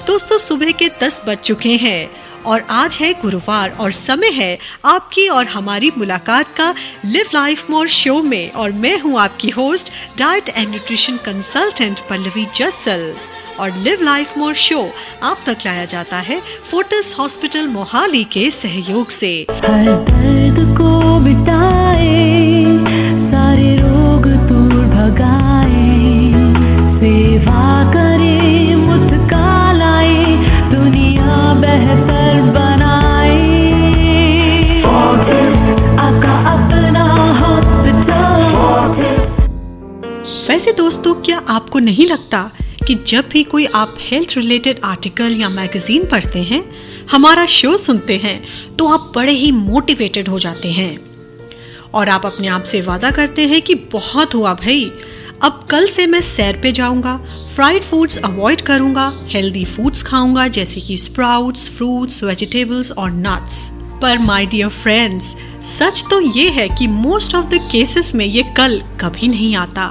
दोस्तों सुबह के 10 बज चुके हैं और आज है गुरुवार और समय है आपकी और हमारी मुलाकात का लिव लाइफ मोर शो में। और मैं हूं आपकी host diet and nutrition consultant Pallavi Jassal. और लिव लाइफ मोर शो आप तक लाया जाता है फोर्टिस हॉस्पिटल मोहाली के सहयोग से। हर दर्द को मिटाए, सारे रोग दूर भगाए, सेवा करे मुस्कान लाए, दुनिया बेहतर बनाए। आपका अपना हॉस्पिटल। वैसे दोस्तों क्या आपको नहीं लगता कि जब भी कोई आप हेल्थ रिलेटेड आर्टिकल या मैगजीन पढ़ते हैं, हमारा शो सुनते हैं, तो आप बड़े ही मोटिवेटेड हो जाते हैं और आप अपने आप से वादा करते हैं कि बहुत हुआ भाई, अब कल से मैं सैर पे जाऊंगा, फ्राइड फूड्स अवॉइड करूंगा, हेल्दी फूड्स खाऊंगा जैसे कि स्प्राउट्स, फ्रूट्स, वेजिटेबल्स और नट्स। पर माय डियर फ्रेंड्स, सच तो ये है कि मोस्ट ऑफ द केसेस में ये कल कभी नहीं आता।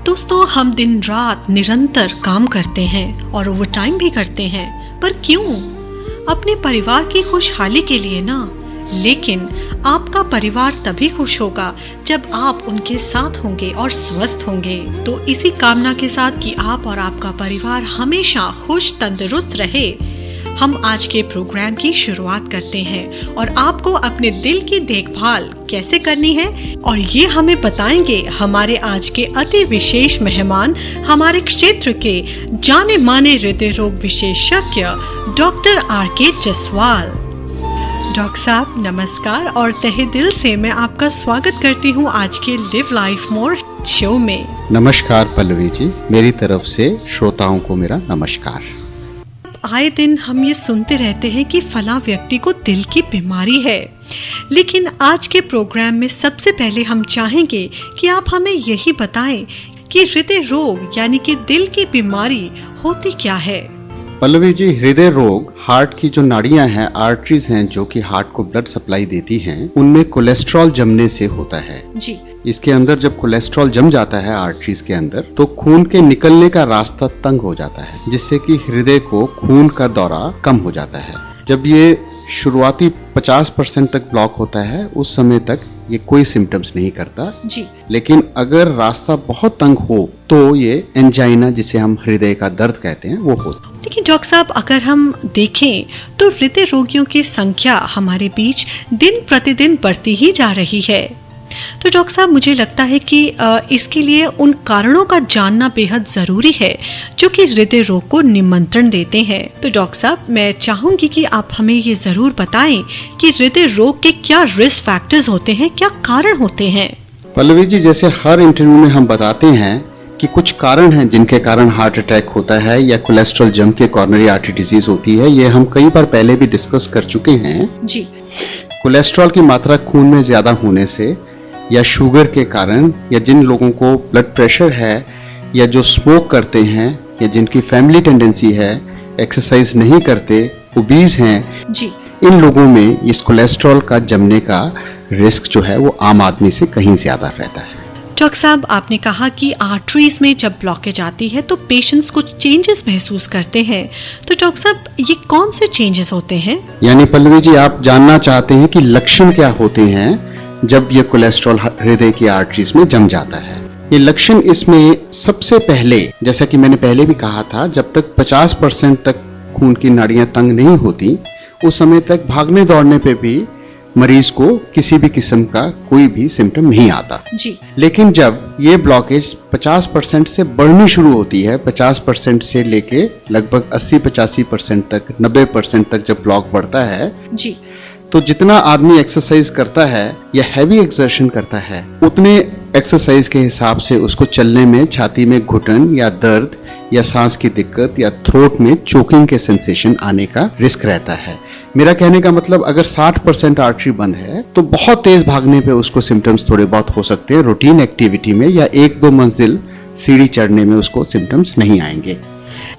दोस्तों हम दिन रात निरंतर काम करते हैं और ओवर टाइम भी करते हैं, पर क्यों? अपने परिवार की खुशहाली के लिए ना। लेकिन आपका परिवार तभी खुश होगा जब आप उनके साथ होंगे और स्वस्थ होंगे। तो इसी कामना के साथ कि आप और आपका परिवार हमेशा खुश तंदुरुस्त रहे, हम आज के प्रोग्राम की शुरुआत करते हैं और आपको अपने दिल की देखभाल कैसे करनी है और ये हमें बताएंगे हमारे आज के अति विशेष मेहमान, हमारे क्षेत्र के जाने माने हृदय रोग विशेषज्ञ डॉक्टर आर.के. जसवाल। डॉक्टर साहब नमस्कार और तहे दिल से मैं आपका स्वागत करती हूँ आज के लिव लाइफ मोर शो में। नमस्कार पल्लवी जी, मेरी तरफ से श्रोताओं को मेरा नमस्कार। आए दिन हम ये सुनते रहते हैं कि फला व्यक्ति को दिल की बीमारी है, लेकिन आज के प्रोग्राम में सबसे पहले हम चाहेंगे कि आप हमें यही बताएं कि हृदय रोग यानी कि दिल की बीमारी होती क्या है। पल्लवी जी, हृदय रोग हार्ट की जो नाड़ियां हैं, आर्टरीज हैं जो कि हार्ट को ब्लड सप्लाई देती हैं, उनमें कोलेस्ट्रॉल जमने से होता है जी। इसके अंदर जब कोलेस्ट्रॉल जम जाता है आर्टरीज के अंदर, तो खून के निकलने का रास्ता तंग हो जाता है, जिससे कि हृदय को खून का दौरा कम हो जाता है। जब ये शुरुआती 50% तक ब्लॉक होता है, उस समय तक ये कोई सिम्टम्स नहीं करता जी। लेकिन अगर रास्ता बहुत तंग हो तो ये एंजाइना, जिसे हम हृदय का दर्द कहते हैं, वो होता है। लेकिन डॉक्टर साहब अगर हम देखें तो हृदय रोगियों की संख्या हमारे बीच दिन प्रतिदिन बढ़ती ही जा रही है। तो डॉक्टर साहब मुझे लगता है कि इसके लिए उन कारणों का जानना बेहद जरूरी है जो कि हृदय रोग को निमंत्रण देते हैं। तो डॉक्टर साहब मैं चाहूंगी कि आप हमें ये जरूर बताएं कि हृदय रोग के क्या रिस्क फैक्टर्स होते हैं, क्या कारण होते हैं। पल्लवी जी, जैसे हर इंटरव्यू में हम बताते हैं कि कुछ कारण हैं जिनके कारण हार्ट अटैक होता है या कोलेस्ट्रॉल जम के कॉर्नरी आर्टरी डिजीज होती है। ये हम कई बार पहले भी डिस्कस कर चुके हैं जी। कोलेस्ट्रॉल की मात्रा खून में ज्यादा होने से, या शुगर के कारण, या जिन लोगों को ब्लड प्रेशर है, या जो स्मोक करते हैं, या जिनकी फैमिली टेंडेंसी है, एक्सरसाइज नहीं करते, ओबीज हैं जी, इन लोगों में इस कोलेस्ट्रॉल का जमने का रिस्क जो है वो आम आदमी से कहीं ज्यादा रहता है। डॉक्टर साहब आपने कहा कि आर्टरीज में जब ब्लॉकेज आती है तो पेशेंट्स कुछ चेंजेस महसूस करते हैं, तो डॉक्टर साहब ये कौन से चेंजेस होते हैं? यानी पल्लवी जी, आप जानना चाहते हैं कि लक्षण क्या होते हैं जब ये कोलेस्ट्रॉल हृदय की आर्टरीज में जम जाता है। ये लक्षण इसमें सबसे पहले, जैसा कि मैंने पहले भी कहा था, जब तक 50% तक खून की नाड़ियां तंग नहीं होती, उस समय तक भागने दौड़ने पे भी मरीज को किसी भी किस्म का कोई भी सिम्टम नहीं आता जी। लेकिन जब ये ब्लॉकेज 50% से बढ़नी शुरू होती है, 50% से लेके लगभग 80-85% तक, 90% तक जब ब्लॉक बढ़ता है जी, तो जितना आदमी एक्सरसाइज करता है या हैवी एक्सर्शन करता है, उतने एक्सरसाइज के हिसाब से उसको चलने में छाती में घुटन या दर्द या सांस की दिक्कत या थ्रोट में चोकिंग के सेंसेशन आने का रिस्क रहता है। मेरा कहने का मतलब, अगर 60% आर्टरी बंद है तो बहुत तेज भागने पे उसको सिम्टम्स थोड़े बहुत हो सकते हैं, रूटीन एक्टिविटी में या 1-2 मंजिल सीढ़ी चढ़ने में उसको सिम्टम्स नहीं आएंगे।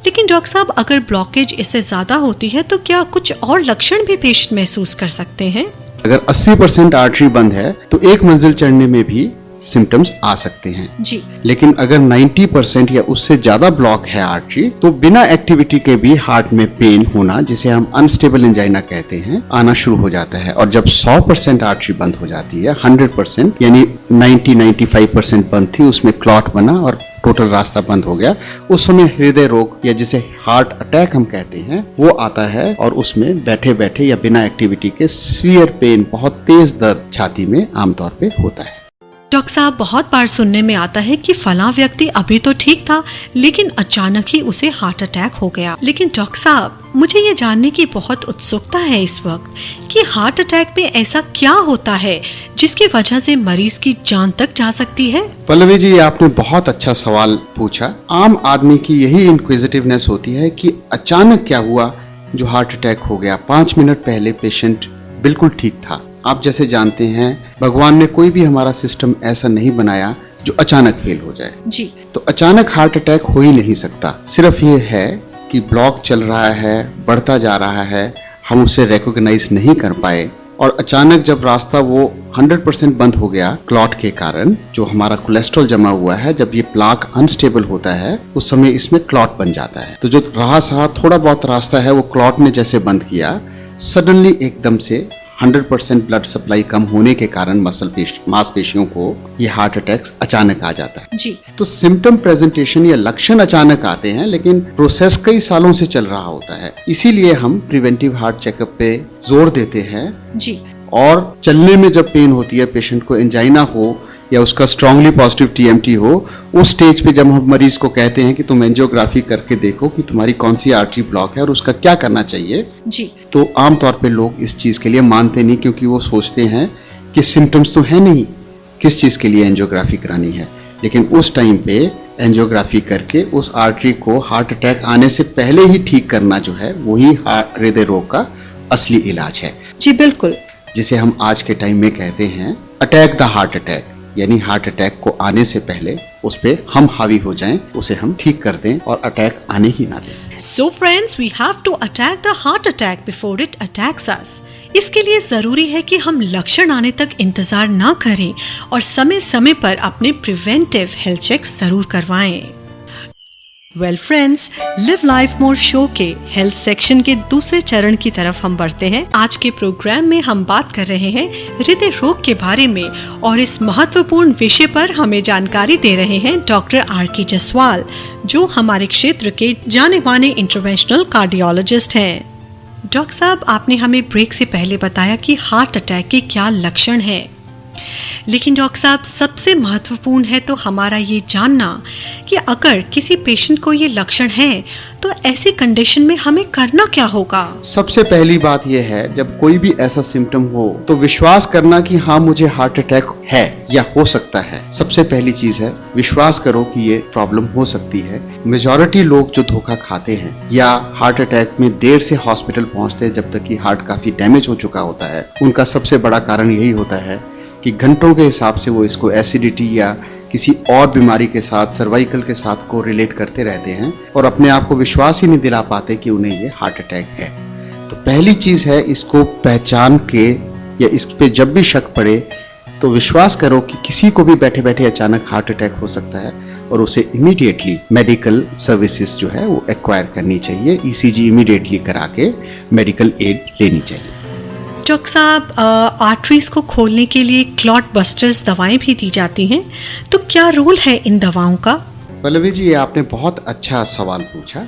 लेकिन डॉक्टर साहब अगर ब्लॉकेज इससे ज्यादा होती है तो क्या कुछ और लक्षण भी पेशेंट महसूस कर सकते हैं? अगर 80% आर्टरी बंद है तो 1 मंजिल चढ़ने में भी सिम्टम्स आ सकते हैं। जी। लेकिन अगर 90% या उससे ज्यादा ब्लॉक है आर्टरी, तो बिना एक्टिविटी के भी हार्ट में पेन होना, जिसे हम अनस्टेबल एंजाइना कहते हैं, आना शुरू हो जाता है। और जब 100% आर्टरी बंद हो जाती है, 100% यानी 90-95% बंद थी, उसमें क्लॉट बना और टोटल रास्ता बंद हो गया, उस समय हृदय रोग या जिसे हार्ट अटैक हम कहते हैं वो आता है। और उसमें बैठे बैठे या बिना एक्टिविटी के सीवियर पेन, बहुत तेज दर्द छाती में आमतौर पे होता है। डॉक्टर साहब, बहुत बार सुनने में आता है कि फला व्यक्ति अभी तो ठीक था, लेकिन अचानक ही उसे हार्ट अटैक हो गया। लेकिन डॉक्टर साहब, मुझे ये जानने की बहुत उत्सुकता है इस वक्त कि हार्ट अटैक में ऐसा क्या होता है जिसकी वजह से मरीज की जान तक जा सकती है। पल्लवी जी, आपने बहुत अच्छा सवाल पूछा। आम आदमी की यही इंक्विजिटिवनेस होती है कि अचानक क्या हुआ जो हार्ट अटैक हो गया। 5 मिनट पहले पेशेंट बिल्कुल ठीक था। आप जैसे जानते हैं, भगवान ने कोई भी हमारा सिस्टम ऐसा नहीं बनाया जो अचानक फेल हो जाए। जी। तो अचानक हार्ट अटैक हो ही नहीं सकता। सिर्फ ये है कि ब्लॉक चल रहा है, बढ़ता जा रहा है, हम उसे रिकॉग्नाइज नहीं कर पाए, और अचानक जब रास्ता वो 100% बंद हो गया क्लॉट के कारण, जो हमारा कोलेस्ट्रॉल जमा हुआ है, जब ये प्लाक अनस्टेबल होता है उस समय इसमें क्लॉट बन जाता है। तो जो रहा सहा थोड़ा बहुत रास्ता है वो क्लॉट ने जैसे बंद किया, सडनली एकदम से 100% ब्लड सप्लाई कम होने के कारण मांसपेशियों को ये हार्ट अटैक अचानक आ जाता है। जी। तो सिम्टम प्रेजेंटेशन या लक्षण अचानक आते हैं, लेकिन प्रोसेस कई सालों से चल रहा होता है। इसीलिए हम प्रिवेंटिव हार्ट चेकअप पे जोर देते हैं। जी। और चलने में जब पेन होती है, पेशेंट को एंजाइना हो या उसका स्ट्रांगली पॉजिटिव टीएमटी हो, उस स्टेज पे जब हम मरीज को कहते हैं कि तुम एंजियोग्राफी करके देखो कि तुम्हारी कौन सी आर्टरी ब्लॉक है और उसका क्या करना चाहिए, जी, तो आमतौर पे लोग इस चीज के लिए मानते नहीं, क्योंकि वो सोचते हैं कि सिम्टम्स तो है नहीं, किस चीज के लिए एंजियोग्राफी करानी है। लेकिन उस टाइम पे एंजियोग्राफी करके उस आर्टरी को हार्ट अटैक आने से पहले ही ठीक करना जो है, वही हृदय रोग का असली इलाज है। जी बिल्कुल, जिसे हम आज के टाइम में कहते हैं अटैक द हार्ट अटैक, यानी हार्ट अटैक को आने से पहले उस पे हम हावी हो जाएं, उसे हम ठीक कर दें और अटैक आने ही ना दें। So friends, we have to attack the heart attack before it attacks us. इसके लिए जरूरी है कि हम लक्षण आने तक इंतजार ना करें और समय समय पर अपने प्रिवेंटिव हेल्थ चेक जरूर करवाएं। Well friends, live life more show के हेल्थ सेक्शन के दूसरे चरण की तरफ हम बढ़ते हैं। आज के प्रोग्राम में हम बात कर रहे हैं हृदय रोग के बारे में, और इस महत्वपूर्ण विषय पर हमें जानकारी दे रहे हैं डॉक्टर R.K. जसवाल, जो हमारे क्षेत्र के जाने माने इंटरवेंशनल कार्डियोलॉजिस्ट हैं। डॉक्टर साहब, आपने हमें ब्रेक से पहले बताया कि हार्ट अटैक के क्या लक्षण हैं, लेकिन डॉक्टर साहब, सबसे महत्वपूर्ण है तो हमारा ये जानना कि अगर किसी पेशेंट को ये लक्षण हैं, तो ऐसी कंडीशन में हमें करना क्या होगा। सबसे पहली बात यह है, जब कोई भी ऐसा सिम्टम हो तो विश्वास करना कि हाँ, मुझे हार्ट अटैक है या हो सकता है। सबसे पहली चीज है, विश्वास करो कि ये प्रॉब्लम हो सकती है। मेजॉरिटी लोग जो धोखा खाते हैं या हार्ट अटैक में देर से हॉस्पिटल पहुंचते हैं, जब तक कि हार्ट काफी डैमेज हो चुका होता है, उनका सबसे बड़ा कारण यही होता है कि घंटों के हिसाब से वो इसको एसिडिटी या किसी और बीमारी के साथ, सर्वाइकल के साथ को रिलेट करते रहते हैं और अपने आप को विश्वास ही नहीं दिला पाते कि उन्हें ये हार्ट अटैक है। तो पहली चीज है, इसको पहचान के या इस पे जब भी शक पड़े तो विश्वास करो कि किसी को भी बैठे बैठे अचानक हार्ट अटैक हो सकता है और उसे इमीडिएटली मेडिकल सर्विसेज जो है वो एक्वायर करनी चाहिए। ईसीजी इमीडिएटली करा के मेडिकल एड लेनी चाहिए। डॉक्टर साहब, आर्टरीज को खोलने के लिए क्लॉट बस्टर्स दवाएं भी दी जाती हैं, तो क्या रोल है इन दवाओं का? पल्लवी जी, ये आपने बहुत अच्छा सवाल पूछा।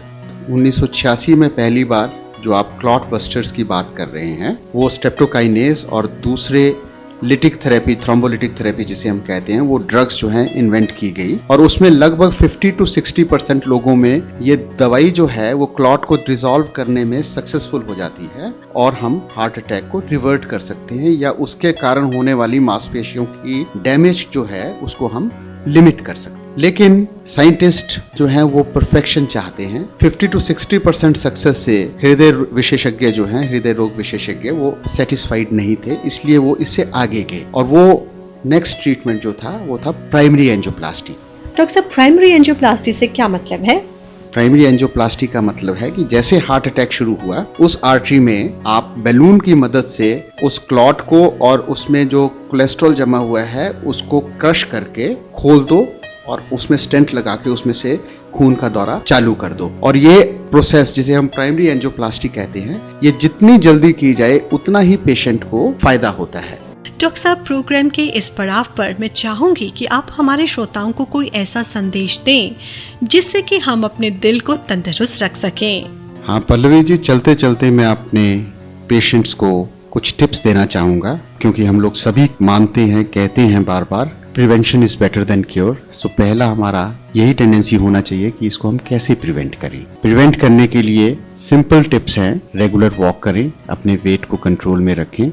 1986 में पहली बार जो आप क्लॉट बस्टर्स की बात कर रहे हैं, वो स्ट्रेप्टोकाइनेज और दूसरे लिटिक थेरेपी, थ्रोम्बोलिटिक थेरेपी जिसे हम कहते हैं, वो ड्रग्स जो हैं इन्वेंट की गई और उसमें लगभग 50 to 60% लोगों में ये दवाई जो है वो क्लॉट को डिसॉल्व करने में सक्सेसफुल हो जाती है और हम हार्ट अटैक को रिवर्ट कर सकते हैं या उसके कारण होने वाली मांसपेशियों की डैमेज जो है उसको हम लिमिट कर सकते हैं। लेकिन साइंटिस्ट जो हैं वो परफेक्शन चाहते हैं। 50 to 60% सक्सेस से हृदय विशेषज्ञ जो हैं, हृदय रोग विशेषज्ञ, वो सेटिस्फाइड नहीं थे, इसलिए वो इससे आगे गए और वो नेक्स्ट ट्रीटमेंट जो था वो था प्राइमरी एंजियोप्लास्टी। डॉक्टर साहब, प्राइमरी एंजियोप्लास्टी से क्या मतलब है? प्राइमरी एंजियोप्लास्टी का मतलब है कि जैसे हार्ट अटैक शुरू हुआ, उस आर्टरी में आप बैलून की मदद से उस क्लॉट को और उसमें जो कोलेस्ट्रॉल जमा हुआ है उसको क्रश करके खोल दो और उसमें स्टेंट लगा के उसमें से खून का दौरा चालू कर दो। और ये प्रोसेस जिसे हम प्राइमरी एंजियोप्लास्टी कहते हैं, ये जितनी जल्दी की जाए उतना ही पेशेंट को फायदा होता है। डॉक्टर साहब, प्रोग्राम के इस पड़ाव पर मैं चाहूंगी कि आप हमारे श्रोताओं को कोई ऐसा संदेश दें जिससे कि हम अपने दिल को तंदुरुस्त रख सकें। हाँ पल्लवी जी, चलते चलते मैं अपने पेशेंट्स को कुछ टिप्स देना चाहूंगा, क्योंकि हम लोग सभी मानते हैं, कहते हैं बार बार, prevention is better than cure. So पहला हमारा यही टेंडेंसी होना चाहिए कि इसको हम कैसे प्रिवेंट करें। प्रिवेंट करने के लिए सिंपल टिप्स हैं। रेगुलर वॉक करें, अपने वेट को कंट्रोल में रखें,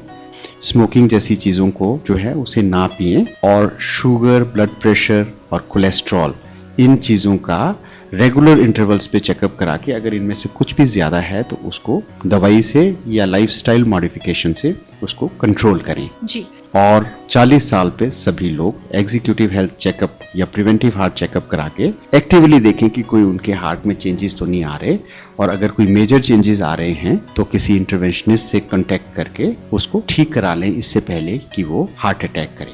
स्मोकिंग जैसी चीजों को जो है उसे ना पिएं, और शुगर, ब्लड प्रेशर और कोलेस्ट्रॉल, इन चीजों का रेगुलर इंटरवल्स पे चेकअप करा के अगर इनमें से कुछ भी ज्यादा है तो उसको दवाई से या लाइफस्टाइल मॉडिफिकेशन से उसको कंट्रोल करें जी। और 40 साल पे सभी लोग एग्जीक्यूटिव हेल्थ चेकअप या प्रिवेंटिव हार्ट चेकअप करा के एक्टिवली देखें कि कोई उनके हार्ट में चेंजेस तो नहीं आ रहे, और अगर कोई मेजर चेंजेस आ रहे हैं तो किसी इंटरवेंशनिस्ट से कांटेक्ट करके उसको ठीक करा लें इससे पहले कि वो हार्ट अटैक करे।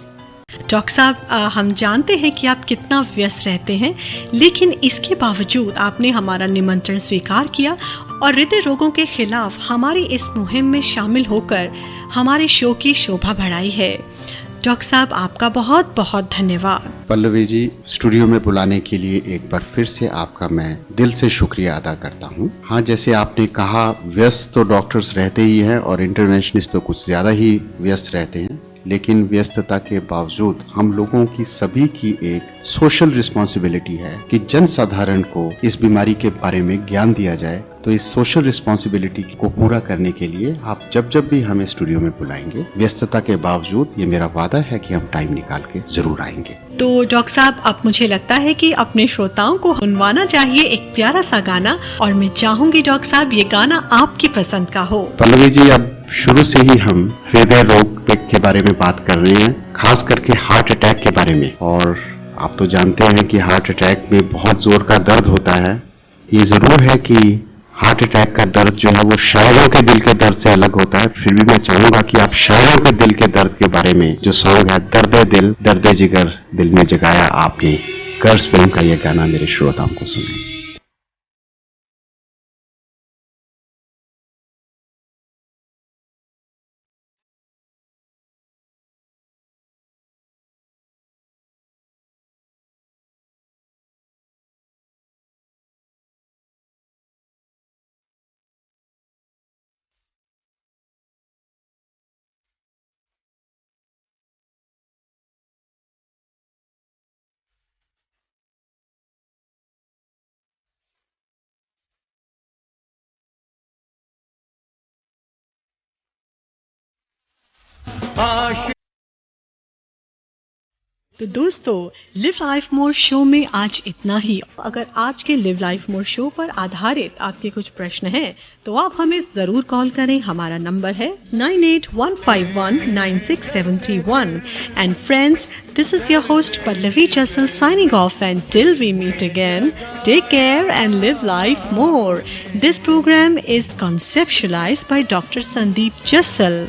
डॉक्टर साहब, हम जानते हैं कि आप कितना व्यस्त रहते हैं, लेकिन इसके बावजूद आपने हमारा निमंत्रण स्वीकार किया और हृदय रोगों के खिलाफ हमारी इस मुहिम में शामिल होकर हमारे शो की शोभा बढ़ाई है। डॉक्टर साहब, आपका बहुत बहुत धन्यवाद। पल्लवी जी, स्टूडियो में बुलाने के लिए एक बार फिर से आपका मैं दिल से शुक्रिया अदा करता हूँ। हाँ, जैसे आपने कहा, व्यस्त तो डॉक्टर्स रहते ही हैं और इंटरवेंशनिस्ट तो कुछ ज्यादा ही व्यस्त रहते हैं, लेकिन व्यस्तता के बावजूद हम लोगों की सभी की एक सोशल रिस्पॉन्सिबिलिटी है कि जन साधारण को इस बीमारी के बारे में ज्ञान दिया जाए। तो इस सोशल रिस्पॉन्सिबिलिटी को पूरा करने के लिए आप जब जब भी हमें स्टूडियो में बुलाएंगे, व्यस्तता के बावजूद ये मेरा वादा है कि हम टाइम निकाल के जरूर आएंगे। तो डॉक्टर साहब, अब मुझे लगता है कि अपने श्रोताओं को सुनवाना चाहिए एक प्यारा सा गाना, और मैं चाहूंगी डॉक्टर साहब ये गाना आपकी पसंद का हो। पल्लवी जी, अब शुरू से ही हम हृदय रोग के बारे में बात कर रहे हैं, खास करके हार्ट अटैक के बारे में। और आप तो जानते हैं कि हार्ट अटैक में बहुत जोर का दर्द होता है। ये जरूर है कि हार्ट अटैक का दर्द जो है वो शायरों के दिल के दर्द से अलग होता है, फिर भी मैं चाहूंगा कि आप शायरों के दिल के दर्द के बारे में जो सॉन्ग है, दर्द दिल दर्द जिगर दिल में जगाया आपने, कर्ज फिल्म का ये गाना मेरे श्रोताओं को सुनाएं। तो दोस्तों, लिव लाइफ मोर शो में आज इतना ही। अगर आज के लिव लाइफ मोर शो पर आधारित आपके कुछ प्रश्न हैं तो आप हमें जरूर कॉल करें। हमारा नंबर है 9815196731। And friends, this is your host Pallavi Jassal signing off, and till we meet again, take care and live life more. This program is conceptualized by Dr. Sandeep Jassal.